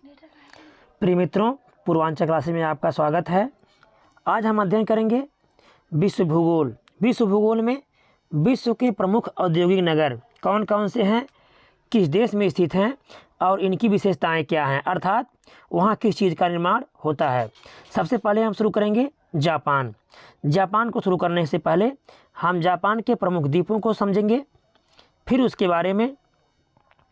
प्रिय मित्रों, पूर्वांचल क्लासेस में आपका स्वागत है। आज हम अध्ययन करेंगे विश्व भूगोल। विश्व भूगोल में विश्व के प्रमुख औद्योगिक नगर कौन कौन से हैं, किस देश में स्थित हैं और इनकी विशेषताएं क्या हैं, अर्थात वहाँ किस चीज़ का निर्माण होता है। सबसे पहले हम शुरू करेंगे जापान। जापान को शुरू करने से पहले हम जापान के प्रमुख द्वीपों को समझेंगे, फिर उसके बारे में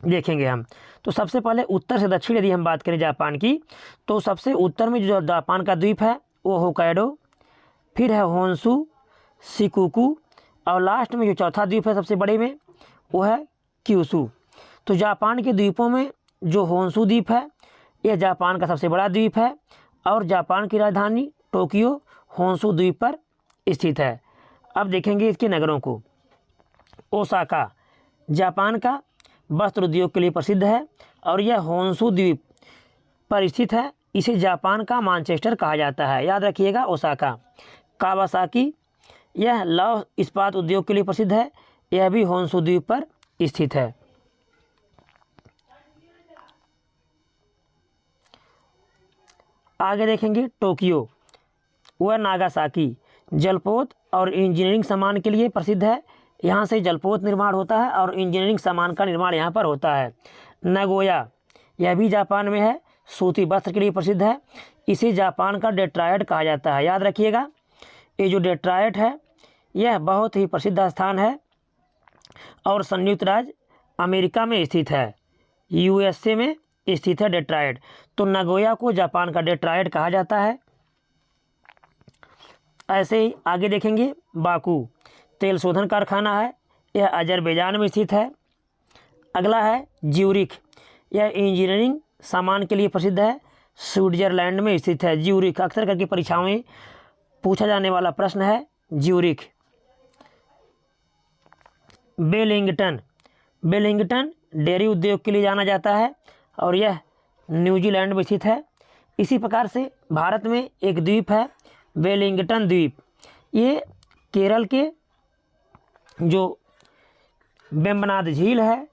देखेंगे हम। तो सबसे पहले उत्तर से दक्षिण यदि हम बात करें जापान की, तो सबसे उत्तर में जो जापान का द्वीप है वो होकाइडो, फिर है होन्शु, शिकोकू और लास्ट में जो चौथा द्वीप है सबसे बड़े में वो है क्यूशू। तो जापान के द्वीपों में जो होन्शु द्वीप है यह जापान का सबसे बड़ा द्वीप है और जापान की राजधानी टोक्यो होन्शु द्वीप पर स्थित है। अब देखेंगे इसके नगरों को। ओसाका जापान का वस्त्र उद्योग के लिए प्रसिद्ध है और यह होन्शु द्वीप पर स्थित है। इसे जापान का मैनचेस्टर कहा जाता है, याद रखिएगा ओसाका। कावासाकी यह लौह इस्पात उद्योग के लिए प्रसिद्ध है, यह भी होन्शु द्वीप पर स्थित है। आगे देखेंगे टोक्यो, वह नागासाकी जलपोत और इंजीनियरिंग सामान के लिए प्रसिद्ध है। यहाँ से जलपोत निर्माण होता है और इंजीनियरिंग सामान का निर्माण यहाँ पर होता है। नगोया यह भी जापान में है, सूती वस्त्र के लिए प्रसिद्ध है। इसे जापान का डेट्रॉयट कहा जाता है, याद रखिएगा। ये जो डेट्रॉयट है यह बहुत ही प्रसिद्ध स्थान है और संयुक्त राज्य अमेरिका में स्थित है, यूएसए में स्थित है डेट्रॉयट। तो नगोया को जापान का डेट्रॉयट कहा जाता है। ऐसे ही आगे देखेंगे बाकू तेल शोधन कारखाना है, यह अजरबैजान में स्थित है। अगला है ज्यूरिख, यह इंजीनियरिंग सामान के लिए प्रसिद्ध है, स्विट्जरलैंड में स्थित है। ज्यूरिख अक्सर करके परीक्षाओं में पूछा जाने वाला प्रश्न है ज्यूरिख। वेलिंगटन, वेलिंगटन डेयरी उद्योग के लिए जाना जाता है और यह न्यूजीलैंड में स्थित है। इसी प्रकार से भारत में एक द्वीप है वेलिंगटन द्वीप, ये केरल के जो वेम्बनाड झील है,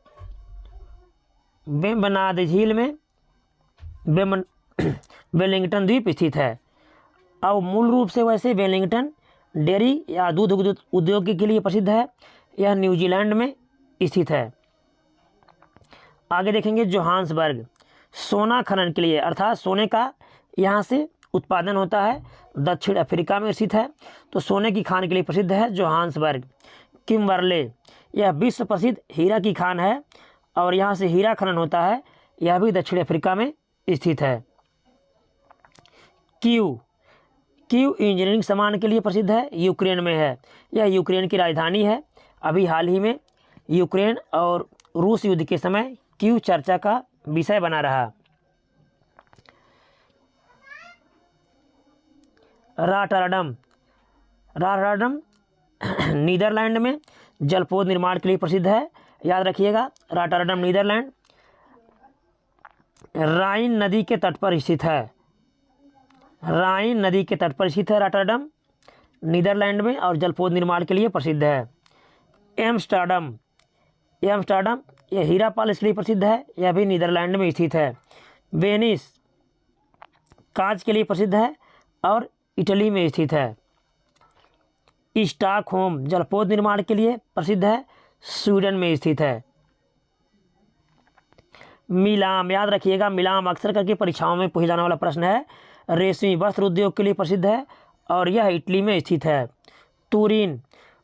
वेम्बनाड झील में वेलिंगटन द्वीप स्थित है। और मूल रूप से वैसे वेलिंगटन डेयरी या दूध उद्योग के लिए प्रसिद्ध है, यह न्यूजीलैंड में स्थित है। आगे देखेंगे जोहान्सबर्ग, सोना खनन के लिए अर्थात सोने का यहाँ से उत्पादन होता है, दक्षिण अफ्रीका में स्थित है। तो सोने की खान के लिए प्रसिद्ध है जोहान्सबर्ग। किम्बरले यह विश्व प्रसिद्ध हीरा की खान है और यहाँ से हीरा खनन होता है, यह भी दक्षिण अफ्रीका में स्थित है। कीव इंजीनियरिंग सामान के लिए प्रसिद्ध है, यूक्रेन में है, यह यूक्रेन की राजधानी है। अभी हाल ही में यूक्रेन और रूस युद्ध के समय कीव चर्चा का विषय बना रहा। रॉटरडम नीदरलैंड में जलपोत निर्माण के लिए प्रसिद्ध है, याद रखिएगा रॉटरडम नीदरलैंड। राइन नदी के तट पर स्थित है, राइन नदी के तट पर स्थित है रॉटरडम नीदरलैंड में और जलपोत निर्माण के लिए प्रसिद्ध है। एम्स्टर्डम यह हीरा पालिश के लिए प्रसिद्ध है, यह भी नीदरलैंड में स्थित है। वेनिस कांच के लिए प्रसिद्ध है और इटली में स्थित है। स्टॉकहोम जलपोत निर्माण के लिए प्रसिद्ध है, स्वीडन में स्थित है। मिलाम, याद रखिएगा मिलाम अक्सर करके परीक्षाओं में पूछे जाने वाला प्रश्न है, रेशमी वस्त्र उद्योग के लिए प्रसिद्ध है और यह इटली में स्थित है। तुरीन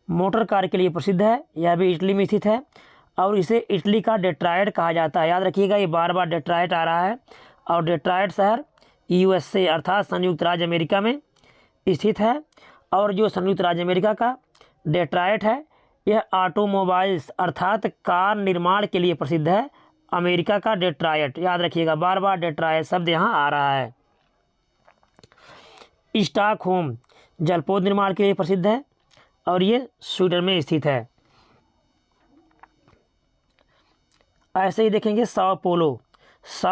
मोटर कार के लिए प्रसिद्ध है, यह भी इटली में स्थित है और इसे इटली का डेट्रॉयट कहा जाता है, याद रखिएगा ये बार बार डेट्रॉयट आ रहा है। और डेट्रॉयट शहर यूएसए अर्थात संयुक्त राज्य अमेरिका में स्थित है। और जो संयुक्त राज्य अमेरिका का डेट्रॉयट है यह ऑटोमोबाइल्स अर्थात कार निर्माण के लिए प्रसिद्ध है, अमेरिका का डेट्रॉयट, याद रखिएगा बार बार डेट्रॉयट शब्द यहाँ आ रहा है। स्टॉकहोम जलपोत निर्माण के लिए प्रसिद्ध है और ये स्वीडन में स्थित है। ऐसे ही देखेंगे sao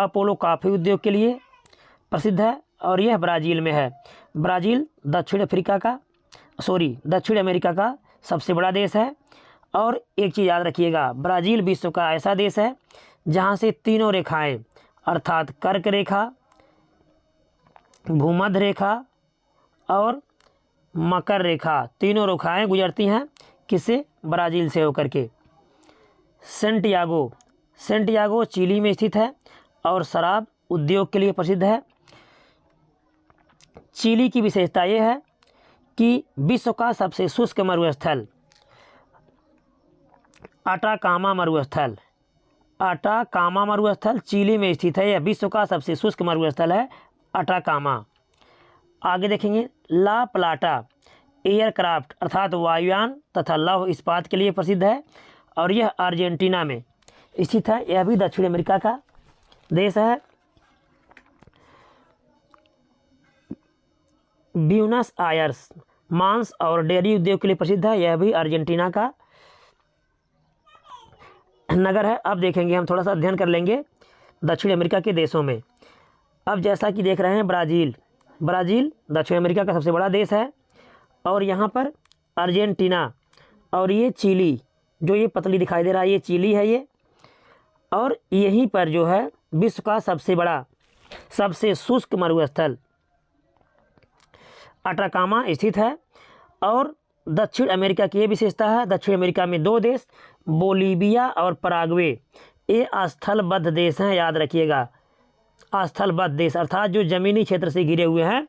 पोलो कॉफ़ी उद्योग के लिए प्रसिद्ध है और यह ब्राज़ील में है। ब्राज़ील दक्षिण अमेरिका का सबसे बड़ा देश है। और एक चीज़ याद रखिएगा, ब्राज़ील विश्व का ऐसा देश है जहाँ से तीनों रेखाएं अर्थात कर्क रेखा, भूमध्य रेखा और मकर रेखा, तीनों रेखाएं गुजरती हैं किससे? ब्राज़ील से होकर के। सेंटियागो चिली में स्थित है और शराब उद्योग के लिए प्रसिद्ध है। चिली की विशेषता ये है कि विश्व का सबसे शुष्क मरुस्थल अटाकामा मरुस्थल चिली में स्थित है। यह विश्व का सबसे शुष्क मरुस्थल है, अटाकामा। आगे देखेंगे, ला प्लाटा एयरक्राफ्ट अर्थात वायुयान तथा लौह इस्पात के लिए प्रसिद्ध है और यह अर्जेंटीना में स्थित है। यह भी दक्षिण अमेरिका का देश है। ब्यूनस आयर्स मांस और डेयरी उद्योग के लिए प्रसिद्ध है। यह भी अर्जेंटीना का नगर है। अब देखेंगे, हम थोड़ा सा अध्ययन कर लेंगे दक्षिण अमेरिका के देशों में। अब जैसा कि देख रहे हैं, ब्राज़ील दक्षिण अमेरिका का सबसे बड़ा देश है और यहाँ पर अर्जेंटीना और ये चिली, जो ये पतली दिखाई दे रहा है ये चिली है ये, और यहीं पर जो है विश्व का सबसे शुष्क मरुस्थल अटाकामा स्थित है। और दक्षिण अमेरिका की ये विशेषता है, दक्षिण अमेरिका में 2 देश बोलीविया और पराग्वे, ये स्थलबद्ध देश हैं, याद रखिएगा। स्थलबद्ध देश अर्थात जो ज़मीनी क्षेत्र से घिरे हुए हैं।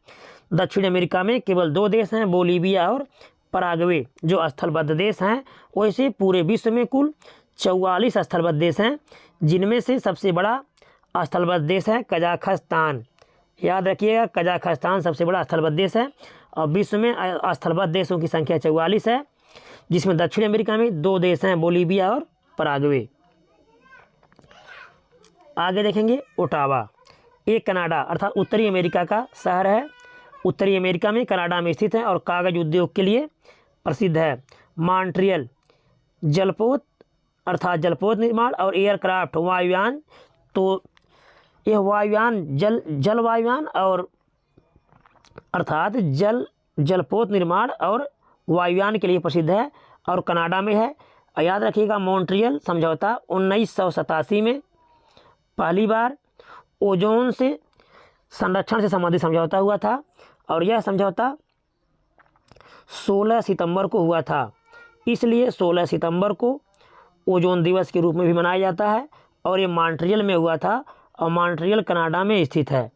दक्षिण अमेरिका में केवल 2 देश हैं, बोलीविया और पराग्वे, जो स्थलबद्ध देश हैं। वैसे पूरे विश्व में कुल 44 स्थलबद्ध देश हैं, जिनमें से सबसे बड़ा स्थलबद्ध देश है कजाखस्तान। याद रखिएगा, कजाखस्तान सबसे बड़ा स्थलबद्ध देश है और विश्व में स्थलबद्ध देशों की संख्या 44 है, जिसमें दक्षिण अमेरिका में 2 देश हैं, बोलीविया और पराग्वे। आगे देखेंगे, ओटावा, ये कनाडा अर्थात उत्तरी अमेरिका का शहर है। उत्तरी अमेरिका में कनाडा में स्थित है और कागज़ उद्योग के लिए प्रसिद्ध है। मॉन्ट्रियल जलपोत अर्थात जलपोत निर्माण और एयरक्राफ्ट वायुयान, तो यह वायुयान जल वायुयान और अर्थात जलपोत निर्माण और वायुयान के लिए प्रसिद्ध है और कनाडा में है। याद रखिएगा, मॉन्ट्रियल समझौता 1987 में पहली बार ओजोन से संरक्षण से संबंधित समझौता हुआ था और यह समझौता 16 सितंबर को हुआ था। इसलिए 16 सितंबर को ओजोन दिवस के रूप में भी मनाया जाता है और ये मॉन्ट्रियल में हुआ था और मॉन्ट्रियल कनाडा में स्थित है।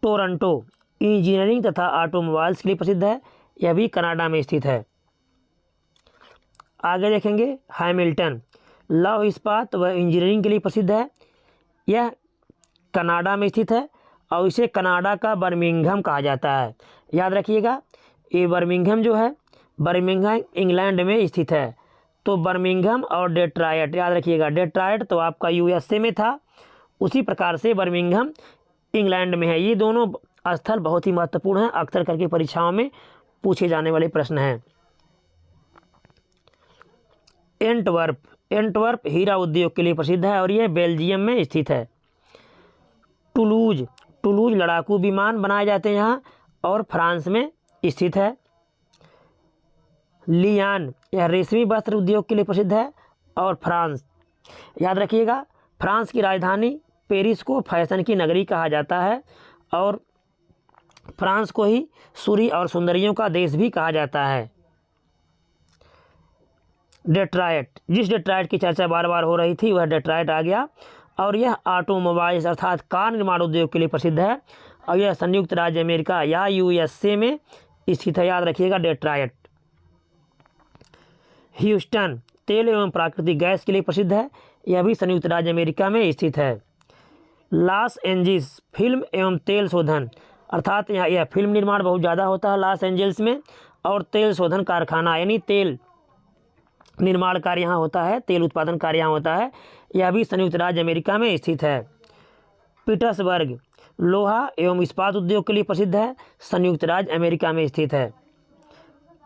टोरंटो इंजीनियरिंग तथा ऑटोमोबाइल्स के लिए प्रसिद्ध है। यह भी कनाडा में स्थित है। आगे देखेंगे, हैमिल्टन लौह इस्पात व इंजीनियरिंग के लिए प्रसिद्ध है। यह कनाडा में स्थित है और इसे कनाडा का बर्मिंघम कहा जाता है। याद रखिएगा, ये बर्मिंघम जो है, बर्मिंघम इंग्लैंड में स्थित है। तो बर्मिंघम और डेट्रॉयट, याद रखिएगा, डेट्रॉयट तो आपका यूएसए में था, उसी प्रकार से बर्मिंघम इंग्लैंड में है। ये दोनों स्थल बहुत ही महत्वपूर्ण हैं, अक्सर करके परीक्षाओं में पूछे जाने वाले प्रश्न हैं। एंटवर्प हीरा उद्योग के लिए प्रसिद्ध है और यह बेल्जियम में स्थित है। टुलूज लड़ाकू विमान बनाए जाते हैं यहाँ और फ्रांस में स्थित है। लियान, यह रेशमी वस्त्र उद्योग के लिए प्रसिद्ध है और फ्रांस, याद रखिएगा, फ्रांस की राजधानी पेरिस को फैशन की नगरी कहा जाता है और फ्रांस को ही सूरी और सुंदरियों का देश भी कहा जाता है। डेट्रॉयट, जिस डेट्रॉयट की चर्चा बार बार हो रही थी वह डेट्रॉयट आ गया और यह ऑटोमोबाइल्स अर्थात कार निर्माण उद्योग के लिए प्रसिद्ध है और यह संयुक्त राज्य अमेरिका या यूएसए में स्थित है। याद रखिएगा, डेट्रॉयट। ह्यूस्टन तेल एवं प्राकृतिक गैस के लिए प्रसिद्ध है। यह भी संयुक्त राज्य अमेरिका में स्थित है। लॉस एंजिल्स फिल्म एवं तेल शोधन अर्थात यहाँ यह फिल्म निर्माण बहुत ज़्यादा होता है लॉस एंजिल्स में और तेल शोधन कारखाना यानी तेल निर्माण कार्य यहाँ होता है, तेल उत्पादन कार्य यहाँ होता है। यह भी संयुक्त राज्य अमेरिका में स्थित है। पीटर्सबर्ग लोहा एवं इस्पात उद्योग के लिए प्रसिद्ध है, संयुक्त राज्य अमेरिका में स्थित है।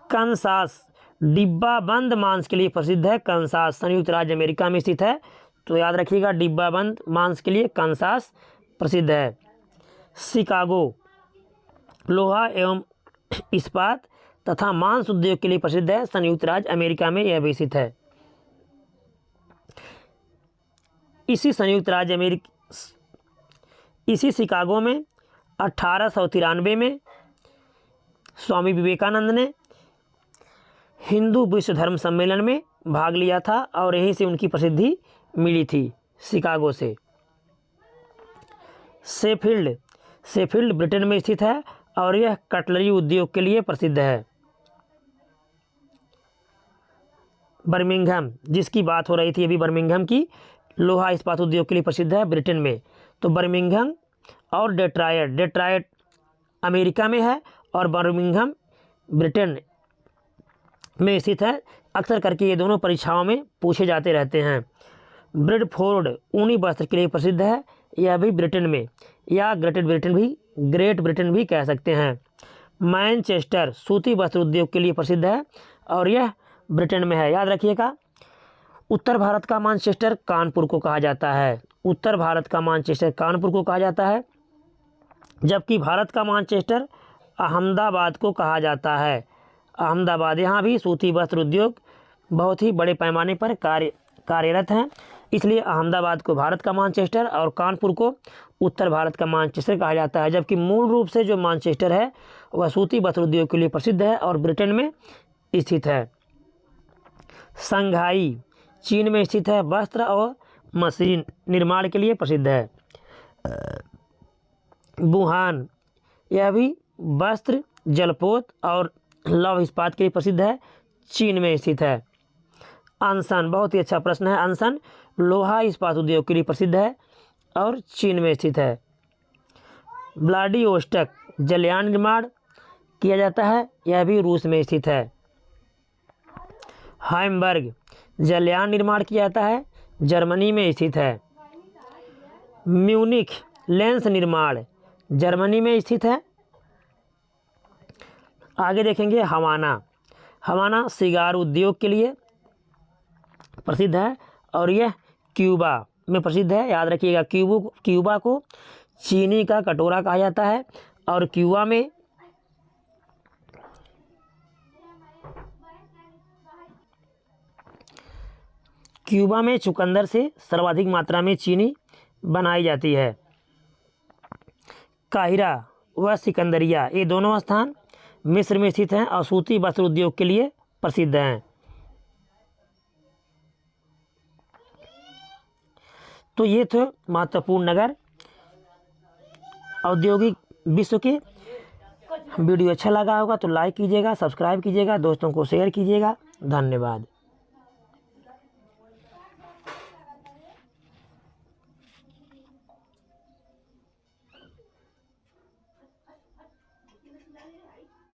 कंसास डिब्बा बंद मांस के लिए प्रसिद्ध है। कंसास संयुक्त राज्य अमेरिका में स्थित है, तो याद रखिएगा, डिब्बा बंद मांस के लिए कंसास प्रसिद्ध है। शिकागो लोहा एवं इस्पात तथा मांस उद्योग के लिए प्रसिद्ध है, संयुक्त राज्य अमेरिका में यह भी स्थित है। इसी संयुक्त राज्य अमेरिका, इसी शिकागो में 1893 में स्वामी विवेकानंद ने हिंदू विश्व धर्म सम्मेलन में भाग लिया था और यहीं से उनकी प्रसिद्धि मिली थी, शिकागो से। शेफील्ड ब्रिटेन में स्थित है और यह कटलरी उद्योग के लिए प्रसिद्ध है। बर्मिंघम, जिसकी बात हो रही थी अभी, बर्मिंघम की लोहा इस्पात उद्योग के लिए प्रसिद्ध है ब्रिटेन में। तो बर्मिंघम और डेट्रॉयट अमेरिका में है और बर्मिंघम ब्रिटेन में स्थित है। अक्सर करके ये दोनों परीक्षाओं में पूछे जाते रहते हैं। ब्रेडफोर्ड ऊनी वस्त्र के लिए प्रसिद्ध है, यह भी ब्रिटेन में, या ग्रेट ब्रिटेन भी कह सकते हैं। मैनचेस्टर सूती वस्त्र उद्योग के लिए प्रसिद्ध है और यह ब्रिटेन में है, याद रखिएगा। उत्तर भारत का मैनचेस्टर कानपुर को कहा जाता है, उत्तर भारत का मैनचेस्टर कानपुर को कहा जाता है, जबकि भारत का मैनचेस्टर अहमदाबाद को कहा जाता है। अहमदाबाद, यहाँ भी सूती वस्त्र उद्योग बहुत ही बड़े पैमाने पर कार्यरत हैं, इसलिए अहमदाबाद को भारत का मैनचेस्टर और कानपुर को उत्तर भारत का मैनचेस्टर कहा जाता है। जबकि मूल रूप से जो मैनचेस्टर है वह सूती वस्त्र उद्योग के लिए प्रसिद्ध है और ब्रिटेन में स्थित है। शंघाई चीन में स्थित है, वस्त्र और मशीन निर्माण के लिए प्रसिद्ध है। वुहान, यह भी वस्त्र, जलपोत और लौह इस्पात के लिए प्रसिद्ध है, चीन में स्थित है। अनसन, बहुत ही अच्छा प्रश्न है। अनसन लोहा इस्पात उद्योग के लिए प्रसिद्ध है और चीन में स्थित है। व्लादिवोस्टोक जलयान निर्माण किया जाता है, यह भी रूस में स्थित है। हैम्बर्ग जलयान निर्माण किया जाता है, जर्मनी में स्थित है। म्यूनिख लेंस निर्माण जर्मनी में स्थित है। आगे देखेंगे हवाना सिगार उद्योग के लिए प्रसिद्ध है और यह क्यूबा में प्रसिद्ध है, याद रखिएगा। क्यूबा को चीनी का कटोरा कहा जाता है और क्यूबा में चुकंदर से सर्वाधिक मात्रा में चीनी बनाई जाती है। काहिरा व सिकंदरिया, ये दोनों स्थान मिस्र में स्थित हैं और सूती वस्त्र उद्योग के लिए प्रसिद्ध हैं। तो ये थे महत्वपूर्ण नगर औद्योगिक विश्व के। वीडियो अच्छा लगा होगा तो लाइक कीजिएगा, सब्सक्राइब कीजिएगा, दोस्तों को शेयर कीजिएगा। धन्यवाद।